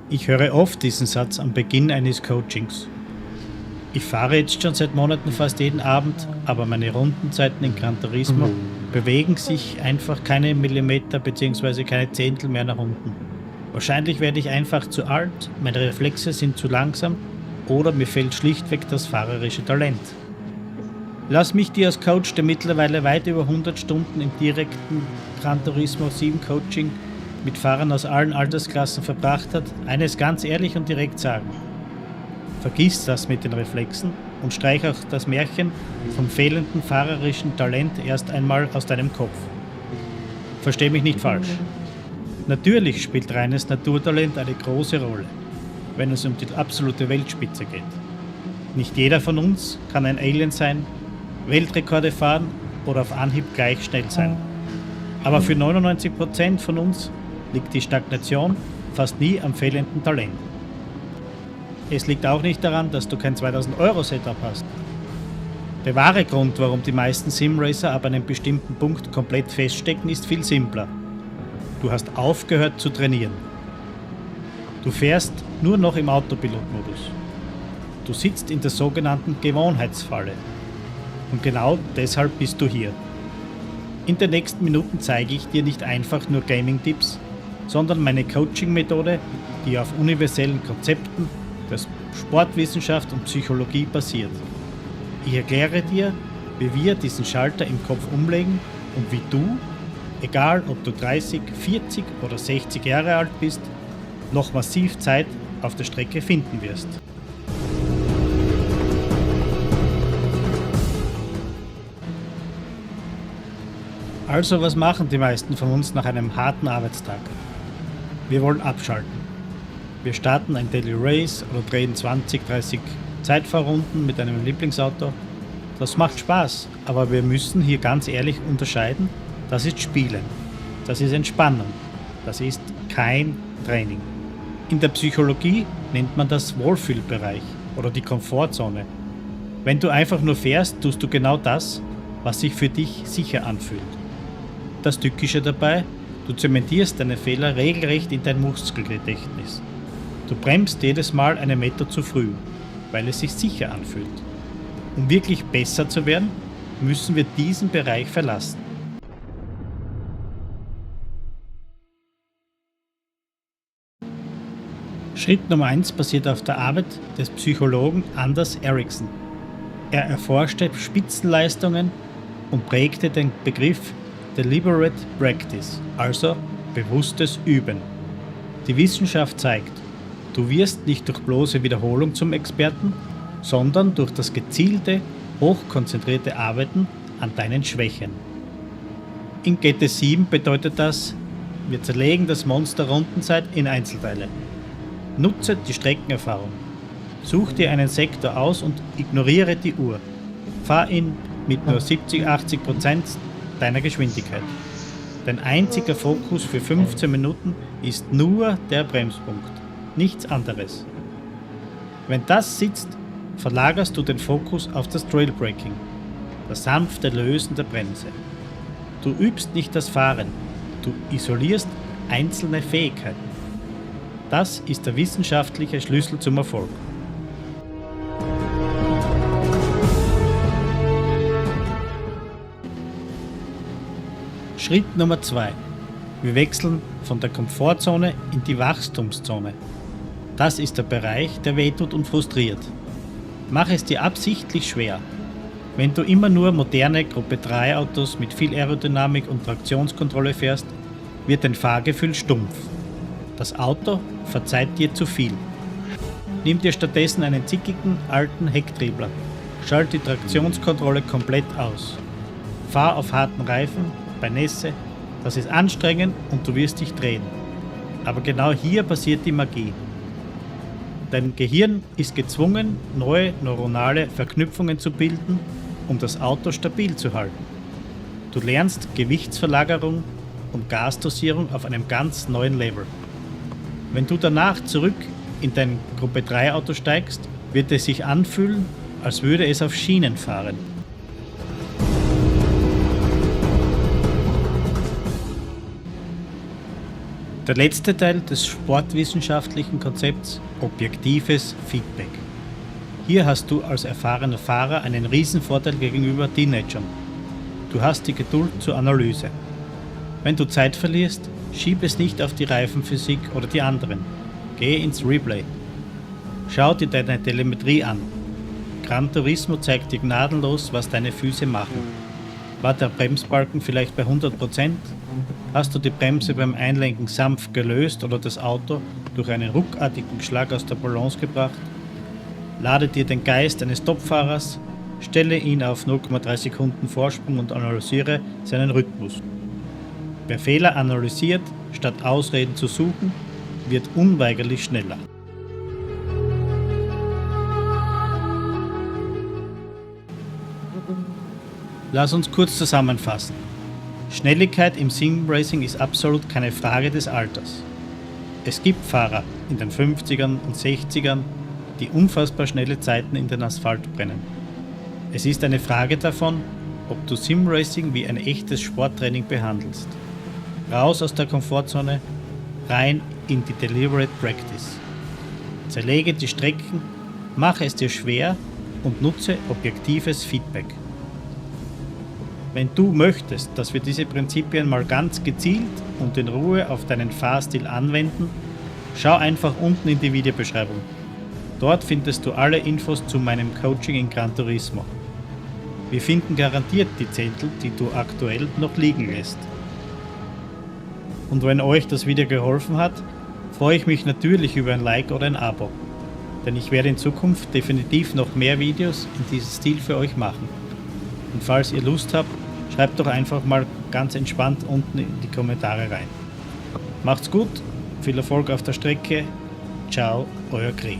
Ich höre oft diesen Satz am Beginn eines Coachings. Ich fahre jetzt schon seit Monaten fast jeden Abend, aber meine Rundenzeiten in Gran Turismo bewegen sich einfach keine Millimeter bzw. keine Zehntel mehr nach unten. Wahrscheinlich werde ich einfach zu alt, meine Reflexe sind zu langsam oder mir fehlt schlichtweg das fahrerische Talent. Lass mich dir als Coach, der mittlerweile weit über 100 Stunden im direkten Gran Turismo 7 Coaching mit Fahrern aus allen Altersklassen verbracht hat, eines ganz ehrlich und direkt sagen. Vergiss das mit den Reflexen und streich auch das Märchen vom fehlenden fahrerischen Talent erst einmal aus deinem Kopf. Versteh mich nicht falsch. Natürlich spielt reines Naturtalent eine große Rolle, wenn es um die absolute Weltspitze geht. Nicht jeder von uns kann ein Alien sein, Weltrekorde fahren oder auf Anhieb gleich schnell sein. Aber für 99% von uns liegt die Stagnation fast nie am fehlenden Talent. Es liegt auch nicht daran, dass du kein 2000-Euro-Setup hast. Der wahre Grund, warum die meisten Simracer ab einem bestimmten Punkt komplett feststecken, ist viel simpler. Du hast aufgehört zu trainieren. Du fährst nur noch im Autopilotmodus. Du sitzt in der sogenannten Gewohnheitsfalle. Und genau deshalb bist du hier. In den nächsten Minuten zeige ich dir nicht einfach nur Gaming-Tipps, sondern meine Coaching-Methode, die auf universellen Konzepten der Sportwissenschaft und Psychologie basiert. Ich erkläre dir, wie wir diesen Schalter im Kopf umlegen und wie du, egal ob du 30, 40 oder 60 Jahre alt bist, noch massiv Zeit auf der Strecke finden wirst. Also, was machen die meisten von uns nach einem harten Arbeitstag? Wir wollen abschalten. Wir starten ein Daily Race oder drehen 20, 30 Zeitfahrrunden mit einem Lieblingsauto. Das macht Spaß, aber wir müssen hier ganz ehrlich unterscheiden, das ist Spielen, das ist Entspannung, das ist kein Training. In der Psychologie nennt man das Wohlfühlbereich oder die Komfortzone. Wenn du einfach nur fährst, tust du genau das, was sich für dich sicher anfühlt. Das Tückische dabei, du zementierst deine Fehler regelrecht in dein Muskelgedächtnis. Du bremst jedes Mal einen Meter zu früh, weil es sich sicher anfühlt. Um wirklich besser zu werden, müssen wir diesen Bereich verlassen. Schritt Nummer 1 basiert auf der Arbeit des Psychologen Anders Ericsson. Er erforschte Spitzenleistungen und prägte den Begriff Deliberate Practice, also bewusstes Üben. Die Wissenschaft zeigt, du wirst nicht durch bloße Wiederholung zum Experten, sondern durch das gezielte, hochkonzentrierte Arbeiten an deinen Schwächen. In GT7 bedeutet das, wir zerlegen das Monster Rundenzeit in Einzelteile. Nutze die Streckenerfahrung. Such dir einen Sektor aus und ignoriere die Uhr. Fahr ihn mit nur 70-80% deiner Geschwindigkeit. Dein einziger Fokus für 15 Minuten ist nur der Bremspunkt, nichts anderes. Wenn das sitzt, verlagerst du den Fokus auf das Trailbraking, das sanfte Lösen der Bremse. Du übst nicht das Fahren, du isolierst einzelne Fähigkeiten. Das ist der wissenschaftliche Schlüssel zum Erfolg. Schritt Nummer 2. Wir wechseln von der Komfortzone in die Wachstumszone. Das ist der Bereich, der wehtut und frustriert. Mach es dir absichtlich schwer. Wenn du immer nur moderne Gruppe 3 Autos mit viel Aerodynamik und Traktionskontrolle fährst, wird dein Fahrgefühl stumpf. Das Auto verzeiht dir zu viel. Nimm dir stattdessen einen zickigen, alten Hecktriebler. Schalt die Traktionskontrolle komplett aus. Fahr auf harten Reifen, bei Nässe, das ist anstrengend und du wirst dich drehen. Aber genau hier passiert die Magie. Dein Gehirn ist gezwungen, neue neuronale Verknüpfungen zu bilden, um das Auto stabil zu halten. Du lernst Gewichtsverlagerung und Gasdosierung auf einem ganz neuen Level. Wenn du danach zurück in dein Gruppe 3 Auto steigst, wird es sich anfühlen, als würde es auf Schienen fahren. Der letzte Teil des sportwissenschaftlichen Konzepts: objektives Feedback. Hier hast du als erfahrener Fahrer einen Riesenvorteil gegenüber Teenagern. Du hast die Geduld zur Analyse. Wenn du Zeit verlierst, schieb es nicht auf die Reifenphysik oder die anderen. Gehe ins Replay. Schau dir deine Telemetrie an. Gran Turismo zeigt dir gnadenlos, was deine Füße machen. War der Bremsbalken vielleicht bei 100%? Hast du die Bremse beim Einlenken sanft gelöst oder das Auto durch einen ruckartigen Schlag aus der Balance gebracht? Lade dir den Geist eines Topfahrers, stelle ihn auf 0,3 Sekunden Vorsprung und analysiere seinen Rhythmus. Wer Fehler analysiert, statt Ausreden zu suchen, wird unweigerlich schneller. Lass uns kurz zusammenfassen. Schnelligkeit im Simracing ist absolut keine Frage des Alters. Es gibt Fahrer in den 50ern und 60ern, die unfassbar schnelle Zeiten in den Asphalt brennen. Es ist eine Frage davon, ob du Simracing wie ein echtes Sporttraining behandelst. Raus aus der Komfortzone, rein in die Deliberate Practice. Zerlege die Strecken, mache es dir schwer und nutze objektives Feedback. Wenn du möchtest, dass wir diese Prinzipien mal ganz gezielt und in Ruhe auf deinen Fahrstil anwenden, schau einfach unten in die Videobeschreibung. Dort findest du alle Infos zu meinem Coaching in Gran Turismo. Wir finden garantiert die Zehntel, die du aktuell noch liegen lässt. Und wenn euch das Video geholfen hat, freue ich mich natürlich über ein Like oder ein Abo. Denn ich werde in Zukunft definitiv noch mehr Videos in diesem Stil für euch machen. Und falls ihr Lust habt, schreibt doch einfach mal ganz entspannt unten in die Kommentare rein. Macht's gut, viel Erfolg auf der Strecke. Ciao, euer Kri.